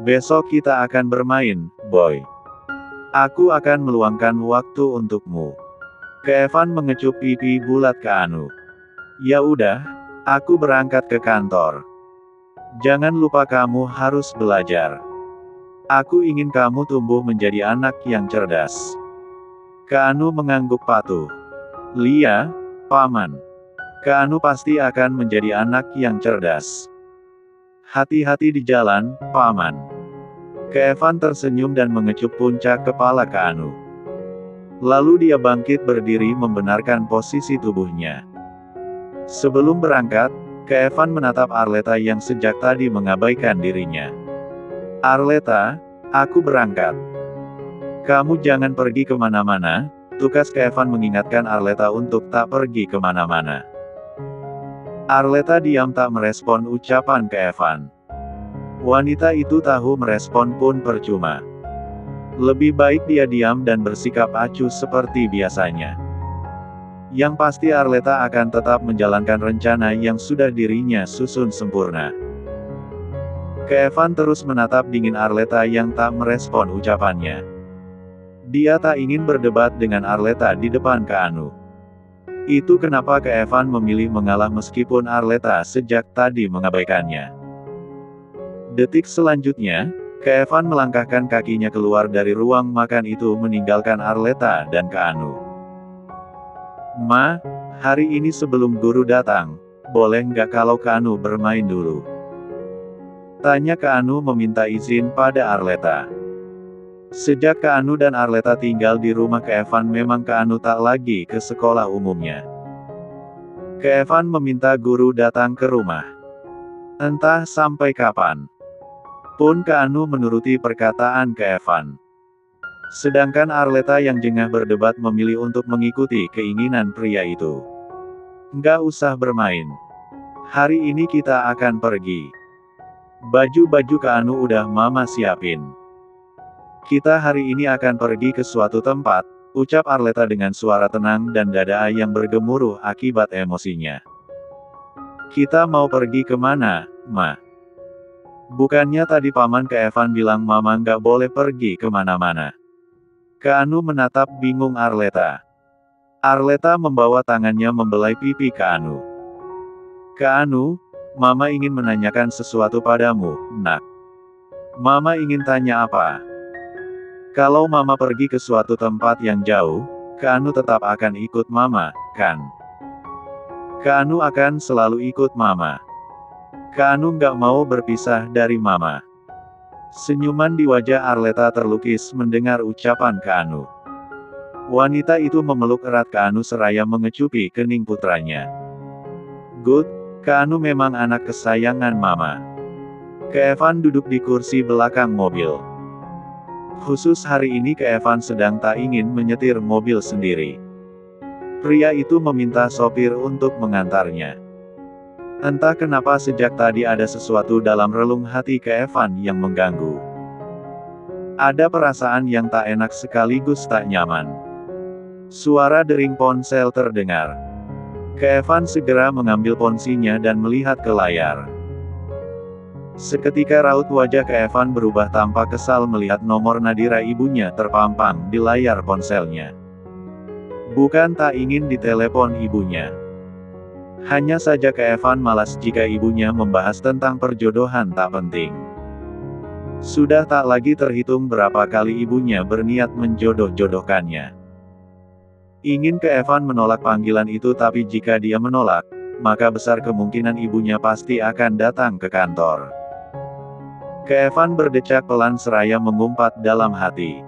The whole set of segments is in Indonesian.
Besok kita akan bermain, boy. Aku akan meluangkan waktu untukmu. Kevan mengecup pipi bulat ke Anu. Ya udah, aku berangkat ke kantor. Jangan lupa kamu harus belajar. Aku ingin kamu tumbuh menjadi anak yang cerdas. Keanu mengangguk patuh. Lia, paman. Keanu pasti akan menjadi anak yang cerdas. Hati-hati di jalan, paman. Kevan tersenyum dan mengecup puncak kepala Keanu. Lalu dia bangkit berdiri membenarkan posisi tubuhnya. Sebelum berangkat, Kevan menatap Arleta yang sejak tadi mengabaikan dirinya. Arleta, aku berangkat. Kamu jangan pergi kemana-mana, tukas Kevan mengingatkan Arleta untuk tak pergi kemana-mana. Arleta diam tak merespon ucapan Kevan. Wanita itu tahu merespon pun percuma. Lebih baik dia diam dan bersikap acuh seperti biasanya. Yang pasti Arleta akan tetap menjalankan rencana yang sudah dirinya susun sempurna. Kevan terus menatap dingin Arleta yang tak merespon ucapannya. Dia tak ingin berdebat dengan Arleta di depan Keanu. Itu kenapa Kevan memilih mengalah meskipun Arleta sejak tadi mengabaikannya. Detik selanjutnya, Kevan melangkahkan kakinya keluar dari ruang makan itu meninggalkan Arleta dan Keanu. Ma, hari ini sebelum guru datang, boleh nggak kalau Keanu bermain dulu? Tanya Keanu meminta izin pada Arleta. Sejak Keanu dan Arleta tinggal di rumah Kevan memang Keanu tak lagi ke sekolah umumnya. Kevan meminta guru datang ke rumah. Entah sampai kapan. Pun Keanu menuruti perkataan Kevan. Sedangkan Arleta yang jengah berdebat memilih untuk mengikuti keinginan pria itu. Nggak usah bermain. Hari ini kita akan pergi. Baju-baju Keanu udah mama siapin. Kita hari ini akan pergi ke suatu tempat, ucap Arleta dengan suara tenang dan dada yang bergemuruh akibat emosinya. Kita mau pergi kemana, Ma? Bukannya tadi paman Kevan bilang mama nggak boleh pergi kemana-mana. Keanu menatap bingung Arleta. Arleta membawa tangannya membelai pipi Keanu. Keanu, mama ingin menanyakan sesuatu padamu, nak. Mama ingin tanya apa? Kalau mama pergi ke suatu tempat yang jauh, Keanu tetap akan ikut mama, kan? Keanu akan selalu ikut mama. Keanu nggak mau berpisah dari mama. Senyuman di wajah Arleta terlukis mendengar ucapan Keanu. Wanita itu memeluk erat Keanu seraya mengecupi kening putranya. Good, Keanu memang anak kesayangan mama. Kevan duduk di kursi belakang mobil. Khusus hari ini Kevan sedang tak ingin menyetir mobil sendiri. Pria itu meminta sopir untuk mengantarnya. Entah kenapa sejak tadi ada sesuatu dalam relung hati Kevan yang mengganggu. Ada perasaan yang tak enak sekaligus tak nyaman. Suara dering ponsel terdengar. Kevan segera mengambil ponsinya dan melihat ke layar. Seketika raut wajah Kevan berubah tampak kesal melihat nomor Nadira ibunya terpampang di layar ponselnya. Bukan tak ingin ditelepon ibunya. Hanya saja Kevan malas jika ibunya membahas tentang perjodohan tak penting. Sudah tak lagi terhitung berapa kali ibunya berniat menjodoh-jodohkannya. Ingin Kevan menolak panggilan itu tapi jika dia menolak, maka besar kemungkinan ibunya pasti akan datang ke kantor. Kevan berdecak pelan seraya mengumpat dalam hati.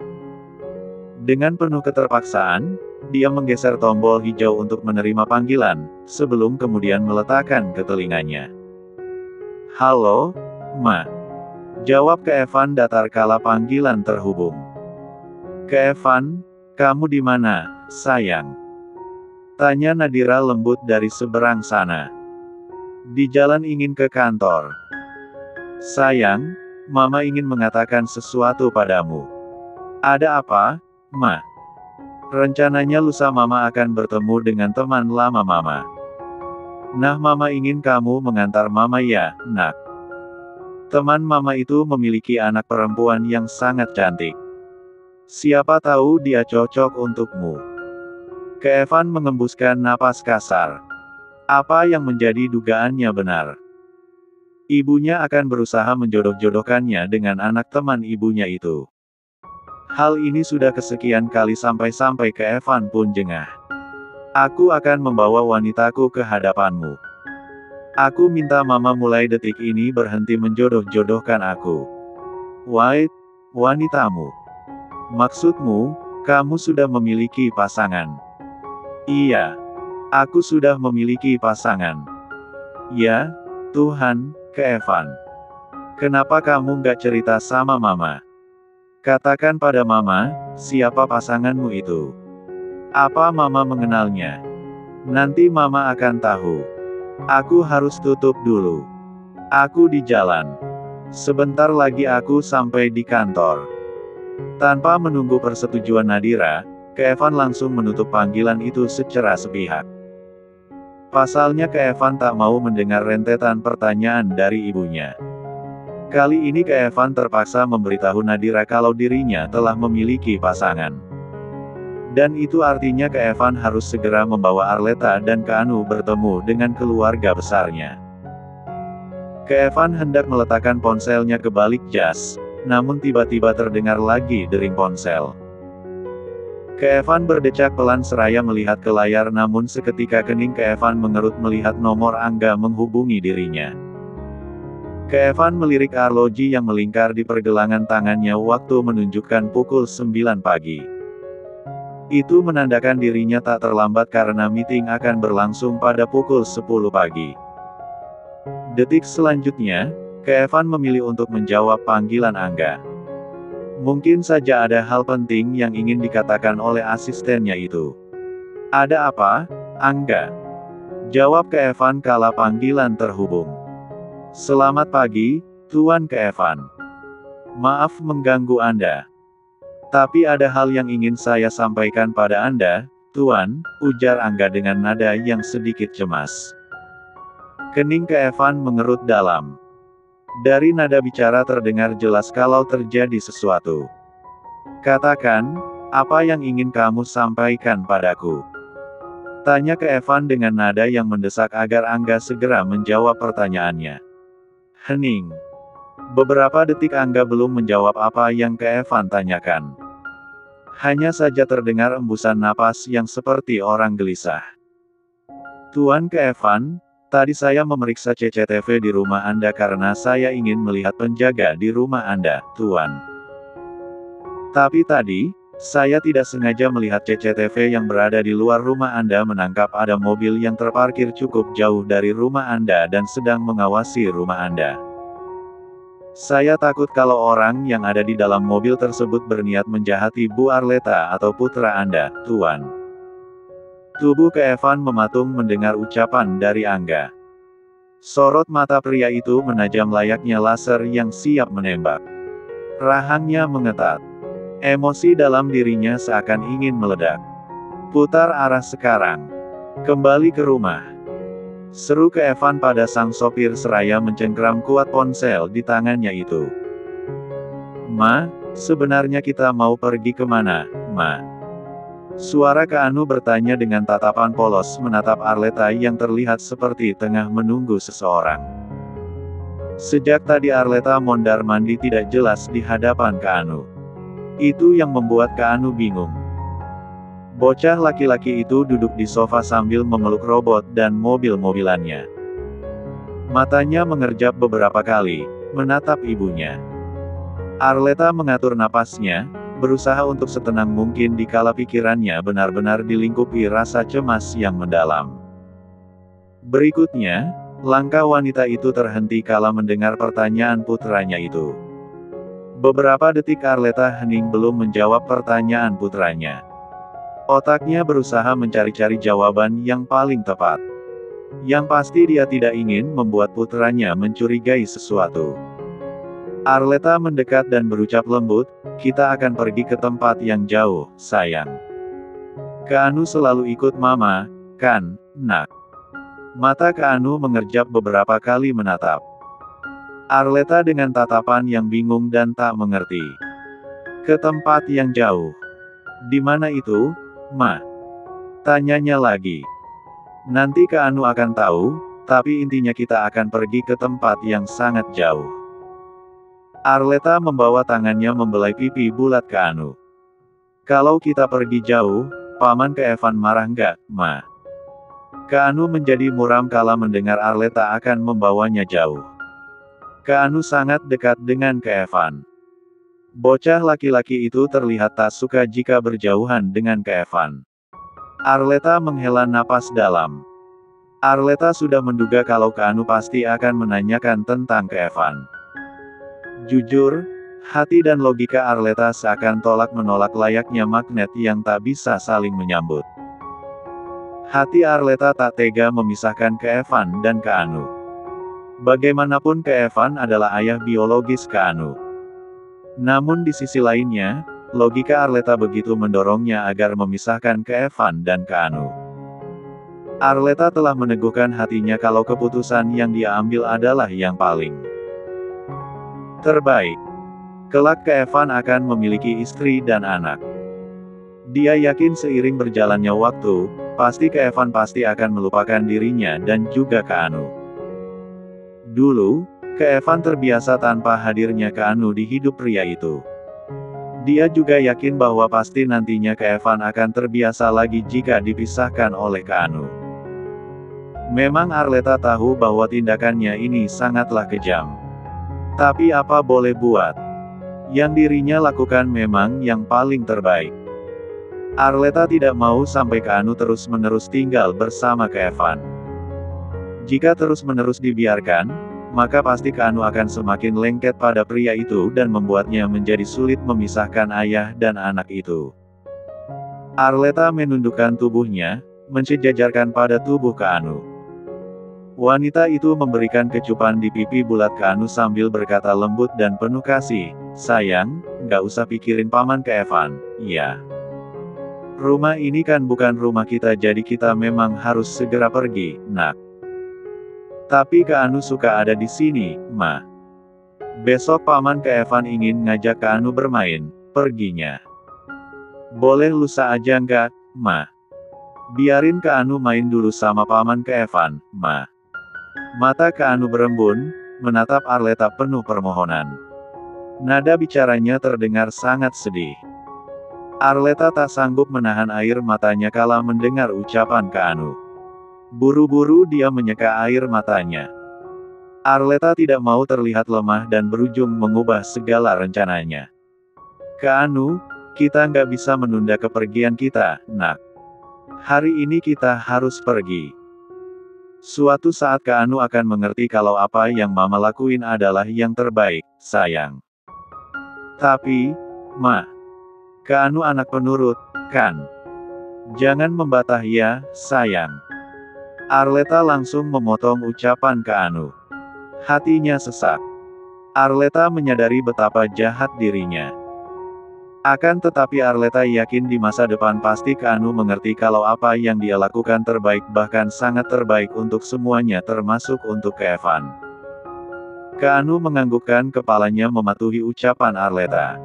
Dengan penuh keterpaksaan, dia menggeser tombol hijau untuk menerima panggilan, sebelum kemudian meletakkan ke telinganya. Halo, Ma. Jawab Kevan datar kala panggilan terhubung. Kevan, kamu di mana, sayang? Tanya Nadira lembut dari seberang sana. Di jalan ingin ke kantor. Sayang, Mama ingin mengatakan sesuatu padamu. Ada apa, Ma? Rencananya lusa Mama akan bertemu dengan teman lama Mama. Nah Mama ingin kamu mengantar Mama ya, nak. Teman mama itu memiliki anak perempuan yang sangat cantik. Siapa tahu dia cocok untukmu. Keevan mengembuskan napas kasar. Apa yang menjadi dugaannya benar. Ibunya akan berusaha menjodoh-jodohkannya dengan anak teman ibunya itu. Hal ini sudah kesekian kali sampai-sampai Keevan pun jengah. Aku akan membawa wanitaku ke hadapanmu. Aku minta mama mulai detik ini berhenti menjodoh-jodohkan aku. White, wanitamu. Maksudmu, kamu sudah memiliki pasangan? Iya. Aku sudah memiliki pasangan. Ya, Tuhan, Keevan. Kenapa kamu nggak cerita sama mama? Katakan pada mama, siapa pasanganmu itu? Apa mama mengenalnya? Nanti mama akan tahu. Aku harus tutup dulu. Aku di jalan. Sebentar lagi aku sampai di kantor. Tanpa menunggu persetujuan Nadira, Keevan langsung menutup panggilan itu secara sepihak. Pasalnya Keevan tak mau mendengar rentetan pertanyaan dari ibunya. Kali ini Keevan terpaksa memberitahu Nadira kalau dirinya telah memiliki pasangan. Dan itu artinya Keevan harus segera membawa Arleta dan Keanu bertemu dengan keluarga besarnya. Keevan hendak meletakkan ponselnya ke balik jas, namun tiba-tiba terdengar lagi dering ponsel. Keevan berdecak pelan seraya melihat ke layar, namun seketika kening Keevan mengerut melihat nomor Angga menghubungi dirinya. Keevan melirik arloji yang melingkar di pergelangan tangannya waktu menunjukkan pukul 9 pagi. Itu menandakan dirinya tak terlambat karena meeting akan berlangsung pada pukul 10 pagi. Detik selanjutnya, Keevan memilih untuk menjawab panggilan Angga. Mungkin saja ada hal penting yang ingin dikatakan oleh asistennya itu. Ada apa, Angga? Jawab Keevan kala panggilan terhubung. Selamat pagi, Tuan Keevan. Maaf mengganggu Anda. Tapi ada hal yang ingin saya sampaikan pada Anda, Tuan, ujar Angga dengan nada yang sedikit cemas. Kening Keevan mengerut dalam. Dari nada bicara terdengar jelas kalau terjadi sesuatu. Katakan, apa yang ingin kamu sampaikan padaku? Tanya Keevan dengan nada yang mendesak agar Angga segera menjawab pertanyaannya. Hening. Beberapa detik Angga belum menjawab apa yang Keevan tanyakan. Hanya saja terdengar embusan napas yang seperti orang gelisah. Tuan Keevan, tadi saya memeriksa CCTV di rumah Anda karena saya ingin melihat penjaga di rumah Anda, Tuan. Tapi tadi, saya tidak sengaja melihat CCTV yang berada di luar rumah Anda menangkap ada mobil yang terparkir cukup jauh dari rumah Anda dan sedang mengawasi rumah Anda. Saya takut kalau orang yang ada di dalam mobil tersebut berniat menjahati Bu Arleta atau putra Anda, Tuan. Tubuh Keevan mematung mendengar ucapan dari Angga. Sorot mata pria itu menajam layaknya laser yang siap menembak. Rahangnya mengetat. Emosi dalam dirinya seakan ingin meledak. Putar arah sekarang. Kembali ke rumah. Seru Keevan pada sang sopir seraya mencengkram kuat ponsel di tangannya itu. Ma, sebenarnya kita mau pergi kemana, Ma? Suara Keanu bertanya dengan tatapan polos menatap Arleta yang terlihat seperti tengah menunggu seseorang. Sejak tadi Arleta mondar-mandir tidak jelas di hadapan Keanu. Itu yang membuat Keanu bingung. Bocah laki-laki itu duduk di sofa sambil memeluk robot dan mobil-mobilannya. Matanya mengerjap beberapa kali, menatap ibunya. Arleta mengatur napasnya, berusaha untuk setenang mungkin dikala pikirannya benar-benar dilingkupi rasa cemas yang mendalam. Berikutnya, langkah wanita itu terhenti kala mendengar pertanyaan putranya itu. Beberapa detik Arleta hening belum menjawab pertanyaan putranya. Otaknya berusaha mencari-cari jawaban yang paling tepat. Yang pasti dia tidak ingin membuat putranya mencurigai sesuatu. Arleta mendekat dan berucap lembut, kita akan pergi ke tempat yang jauh, sayang. Keanu selalu ikut mama, kan, nak? Mata Keanu mengerjap beberapa kali menatap Arleta dengan tatapan yang bingung dan tak mengerti. Ke tempat yang jauh. Di mana itu, Ma? Tanyanya lagi. Nanti Kak Anu akan tahu, tapi intinya kita akan pergi ke tempat yang sangat jauh. Arleta membawa tangannya membelai pipi bulat Kak Anu. Kalau kita pergi jauh, Paman ke Evan marah nggak, Ma? Kak Anu menjadi muram kala mendengar Arleta akan membawanya jauh. Kak Anu sangat dekat dengan Kak Evan. Bocah laki-laki itu terlihat tak suka jika berjauhan dengan Kak Evan. Arleta menghela napas dalam. Arleta sudah menduga kalau Kak Anu pasti akan menanyakan tentang Kak Evan. Jujur, hati dan logika Arleta seakan tolak-menolak layaknya magnet yang tak bisa saling menyambut. Hati Arleta tak tega memisahkan Kak Evan dan Kak Anu. Bagaimanapun Kak Evan adalah ayah biologis Kak Anu. Namun di sisi lainnya, logika Arleta begitu mendorongnya agar memisahkan Kak Evan dan Kak Anu. Arleta telah meneguhkan hatinya kalau keputusan yang dia ambil adalah yang paling terbaik. Kelak Kak Evan akan memiliki istri dan anak. Dia yakin seiring berjalannya waktu, pasti Kak Evan pasti akan melupakan dirinya dan juga Kak Anu. Dulu, Kak Evan terbiasa tanpa hadirnya Kak Anu di hidup pria itu. Dia juga yakin bahwa pasti nantinya Kak Evan akan terbiasa lagi jika dipisahkan oleh Kak Anu. Memang Arleta tahu bahwa tindakannya ini sangatlah kejam. Tapi apa boleh buat? Yang dirinya lakukan memang yang paling terbaik. Arleta tidak mau sampai Kak Anu terus-menerus tinggal bersama Kak Evan. Jika terus-menerus dibiarkan, maka pasti Kak Anu akan semakin lengket pada pria itu dan membuatnya menjadi sulit memisahkan ayah dan anak itu. Arleta menundukkan tubuhnya, mensejajarkan pada tubuh Kak Anu. Wanita itu memberikan kecupan di pipi bulat Kak Anu sambil berkata lembut dan penuh kasih, "Sayang, nggak usah pikirin Paman Kak Evan, ya. Rumah ini kan bukan rumah kita jadi kita memang harus segera pergi, Nak. Tapi Kak Anu suka ada di sini, Ma. Besok Paman Kak Evan ingin ngajak Kak Anu bermain, perginya. Boleh lusa aja nggak, Ma? Biarin Kak Anu main dulu sama Paman Kak Evan, Ma." Mata Kak Anu berembun, menatap Arleta penuh permohonan. Nada bicaranya terdengar sangat sedih. Arleta tak sanggup menahan air matanya kala mendengar ucapan Kak Anu. Buru-buru dia menyeka air matanya. Arleta tidak mau terlihat lemah dan berujung mengubah segala rencananya. "Kak Anu, kita nggak bisa menunda kepergian kita, Nak. Hari ini kita harus pergi. Suatu saat Kak Anu akan mengerti kalau apa yang Mama lakuin adalah yang terbaik, sayang. Tapi, Ma, Kak Anu anak penurut, kan? Jangan membatah ya, sayang." Arleta langsung memotong ucapan Kak Anu. Hatinya sesak. Arleta menyadari betapa jahat dirinya. Akan tetapi Arleta yakin di masa depan pasti Kak Anu mengerti kalau apa yang dia lakukan terbaik bahkan sangat terbaik untuk semuanya termasuk untuk Kak Evan. Kak Anu menganggukkan kepalanya mematuhi ucapan Arleta.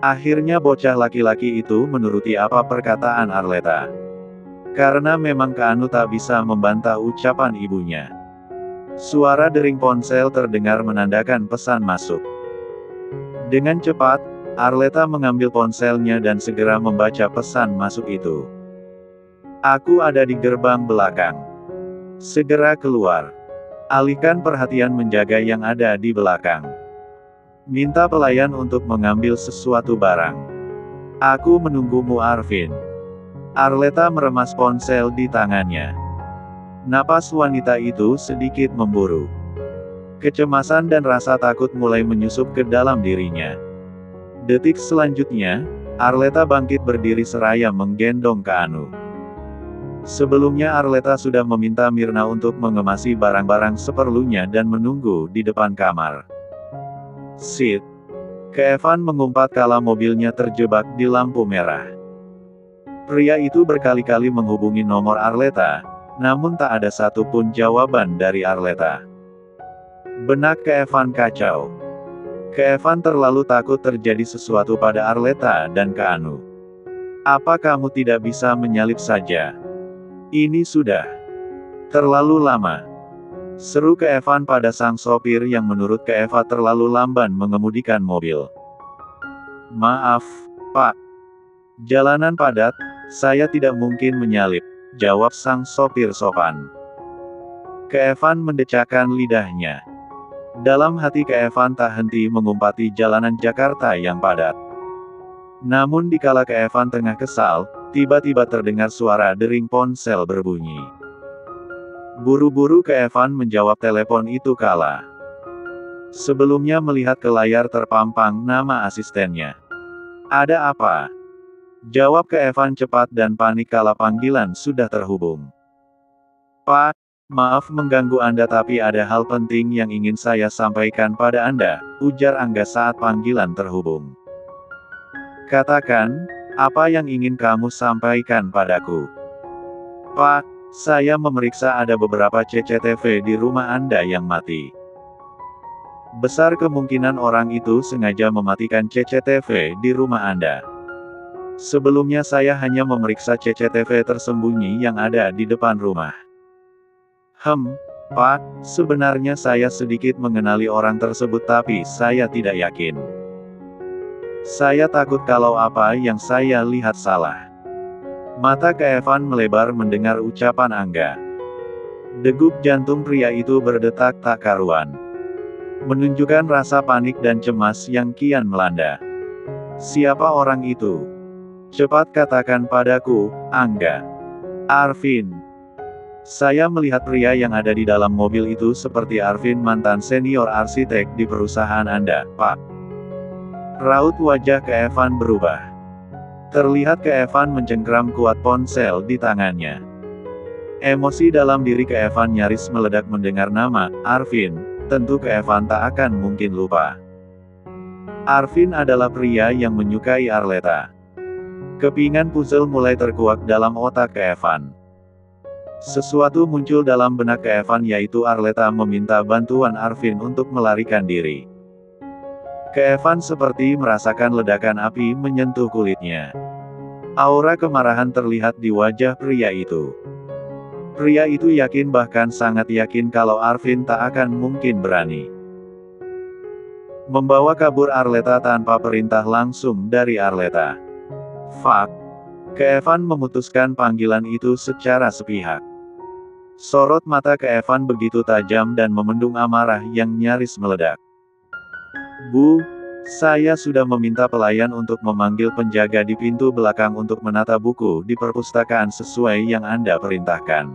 Akhirnya bocah laki-laki itu menuruti apa perkataan Arleta. Karena memang Kak Anu tak bisa membantah ucapan ibunya. Suara dering ponsel terdengar menandakan pesan masuk. Dengan cepat, Arleta mengambil ponselnya dan segera membaca pesan masuk itu. "Aku ada di gerbang belakang. Segera keluar. Alihkan perhatian menjaga yang ada di belakang. Minta pelayan untuk mengambil sesuatu barang. Aku menunggumu Arvin." Arleta meremas ponsel di tangannya. Napas wanita itu sedikit memburu. Kecemasan dan rasa takut mulai menyusup ke dalam dirinya. Detik selanjutnya, Arleta bangkit berdiri seraya menggendong Kak Anu. Sebelumnya Arleta sudah meminta Mirna untuk mengemasi barang-barang seperlunya dan menunggu di depan kamar. "Sit." Kak Evan mengumpat kala mobilnya terjebak di lampu merah. Pria itu berkali-kali menghubungi nomor Arleta, namun tak ada satupun jawaban dari Arleta. Benak Keevan kacau. Keevan terlalu takut terjadi sesuatu pada Arleta dan Keanu. Apa kamu tidak bisa menyalip saja? Ini sudah terlalu lama. Seru Keevan pada sang sopir yang menurut Keeva terlalu lamban mengemudikan mobil. Maaf, Pak. Jalanan padat, saya tidak mungkin menyalip, jawab sang sopir sopan. Keevan mendecakkan lidahnya. Dalam hati Keevan tak henti mengumpati jalanan Jakarta yang padat. Namun dikala Keevan tengah kesal, tiba-tiba terdengar suara dering ponsel berbunyi. Buru-buru Keevan menjawab telepon itu kala sebelumnya melihat ke layar terpampang nama asistennya. Ada apa? Jawab Keevan cepat dan panik kala panggilan sudah terhubung. Pak, maaf mengganggu Anda tapi ada hal penting yang ingin saya sampaikan pada Anda, ujar Angga saat panggilan terhubung. Katakan, apa yang ingin kamu sampaikan padaku? Pak, saya memeriksa ada beberapa CCTV di rumah Anda yang mati. Besar kemungkinan orang itu sengaja mematikan CCTV di rumah Anda. Sebelumnya saya hanya memeriksa CCTV tersembunyi yang ada di depan rumah. Pak, sebenarnya saya sedikit mengenali orang tersebut tapi saya tidak yakin. Saya takut kalau apa yang saya lihat salah. Mata Keevan melebar mendengar ucapan Angga. Degup jantung pria itu berdetak tak karuan, menunjukkan rasa panik dan cemas yang kian melanda. Siapa orang itu? Cepat katakan padaku, Angga. Arvin. Saya melihat pria yang ada di dalam mobil itu seperti Arvin, mantan senior arsitek di perusahaan Anda, Pak. Raut wajah Keevan berubah. Terlihat Keevan mencengkram kuat ponsel di tangannya. Emosi dalam diri Keevan nyaris meledak mendengar nama Arvin. Tentu Keevan tak akan mungkin lupa. Arvin adalah pria yang menyukai Arleta. Kepingan puzzle mulai terkuak dalam otak Keevan. Sesuatu muncul dalam benak Keevan yaitu Arleta meminta bantuan Arvin untuk melarikan diri. Keevan seperti merasakan ledakan api menyentuh kulitnya. Aura kemarahan terlihat di wajah pria itu. Pria itu yakin bahkan sangat yakin kalau Arvin tak akan mungkin berani membawa kabur Arleta tanpa perintah langsung dari Arleta. Fuck. Keevan memutuskan panggilan itu secara sepihak. Sorot mata Keevan begitu tajam dan memendung amarah yang nyaris meledak. Bu, saya sudah meminta pelayan untuk memanggil penjaga di pintu belakang untuk menata buku di perpustakaan sesuai yang Anda perintahkan.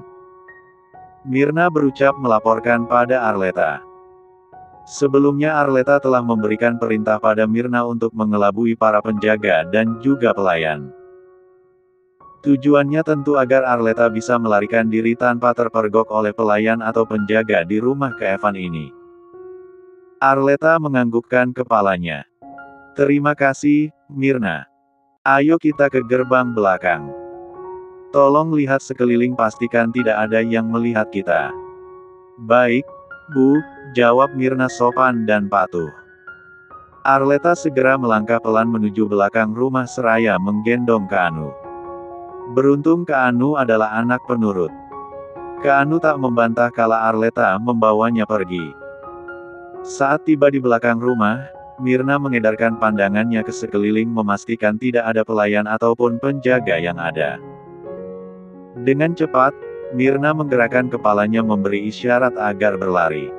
Mirna berucap melaporkan pada Arleta. Sebelumnya Arleta telah memberikan perintah pada Mirna untuk mengelabui para penjaga dan juga pelayan. Tujuannya tentu agar Arleta bisa melarikan diri tanpa terpergok oleh pelayan atau penjaga di rumah Keevan ini. Arleta menganggukkan kepalanya. Terima kasih, Mirna. Ayo kita ke gerbang belakang. Tolong lihat sekeliling pastikan tidak ada yang melihat kita. Baik, Bu, jawab Mirna sopan dan patuh. Arleta segera melangkah pelan menuju belakang rumah seraya menggendong Keanu. Beruntung Keanu adalah anak penurut. Keanu tak membantah kala Arleta membawanya pergi. Saat tiba di belakang rumah, Mirna mengedarkan pandangannya ke sekeliling memastikan tidak ada pelayan ataupun penjaga yang ada. Dengan cepat, Mirna menggerakkan kepalanya memberi isyarat agar berlari.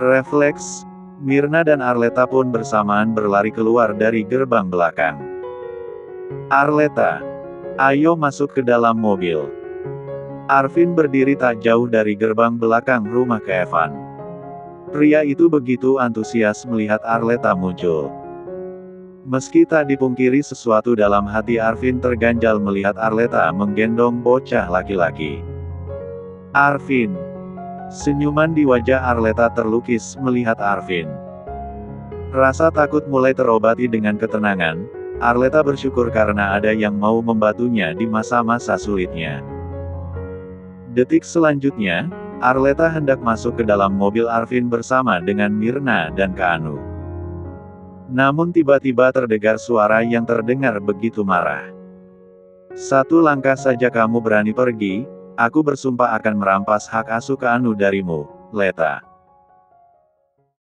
Refleks, Mirna dan Arleta pun bersamaan berlari keluar dari gerbang belakang. Arleta, ayo masuk ke dalam mobil. Arvin berdiri tak jauh dari gerbang belakang rumah Keevan. Pria itu begitu antusias melihat Arleta muncul. Meski tak dipungkiri sesuatu dalam hati Arvin terganjal melihat Arleta menggendong bocah laki-laki. Arvin. Senyuman di wajah Arleta terlukis melihat Arvin. Rasa takut mulai terobati dengan ketenangan. Arleta bersyukur karena ada yang mau membantunya di masa-masa sulitnya. Detik selanjutnya, Arleta hendak masuk ke dalam mobil Arvin bersama dengan Mirna dan Kak Anu. Namun tiba-tiba terdengar suara yang terdengar begitu marah. "Satu langkah saja kamu berani pergi, aku bersumpah akan merampas hak asuh Kak Anu darimu, Leta."